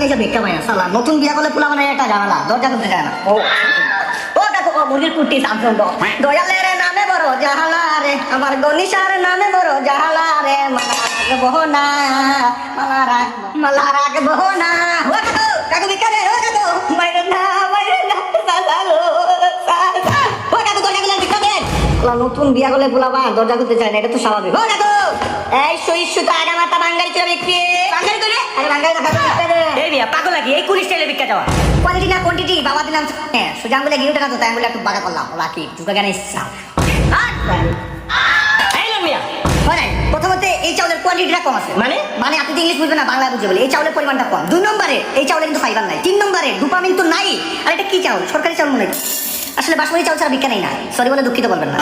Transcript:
এসে ভিক্ষা পাই না সালা নতুন বিয়া করলে পোলা মানে একটা ঝামেলা দরজা খুলতে চায় না ও দেখো ও মুরগির কুটি সামসুন দয়ালের নামে বড় জাহালা রে আমার গনিশার নামে বড় জাহালা রে মালা রাখবো না মালা রাখবো না ও কাকু ভিক্ষা দে ও কাকু মাইরে না সালা গো সালা ও কাকু দরজা খুলে ভিক্ষা দে নতুন বিয়া করলে পোলাবা দরজা খুলতে চায় না এটা তো স্বাভাবিক ও কাকু এই সইসু তো আগা মাথা বাঙ্গারি চলে বিক্রি বাঙ্গারি করে আরে বাঙ্গারি দেখা দে এই বিয়া পাগল লাগি এই কুড়ি স্টাইলে ভিক্ষা দেওয়া কোয়ালিটি না কোয়ান্টিটি বাবা দিলাম হ্যাঁ সুজান বলে গিয়ে টাকা তো তাই বলে একটু বাগা করলাম বাকি দুটো গানে ইচ্ছা এই লো মিয়া প্রথমত এই চাউলের কোয়ালিটিটা কম আছে মানে আপনি তো ইংলিশ বুঝবেন না বাংলা বুঝে বলে এই চাউলের পরিমাণটা কম 2 নম্বরে এই চাউলে কিন্তু ফাইবার নাই 3 নম্বরে ডোপামিন তো নাই আর এটা কি চাউল সরকারি চাউল মনে হয় আসলে বাসমতি চাউল ছাড়া বিক্রি নেই না সরি বলে দুঃখিত বলবেন না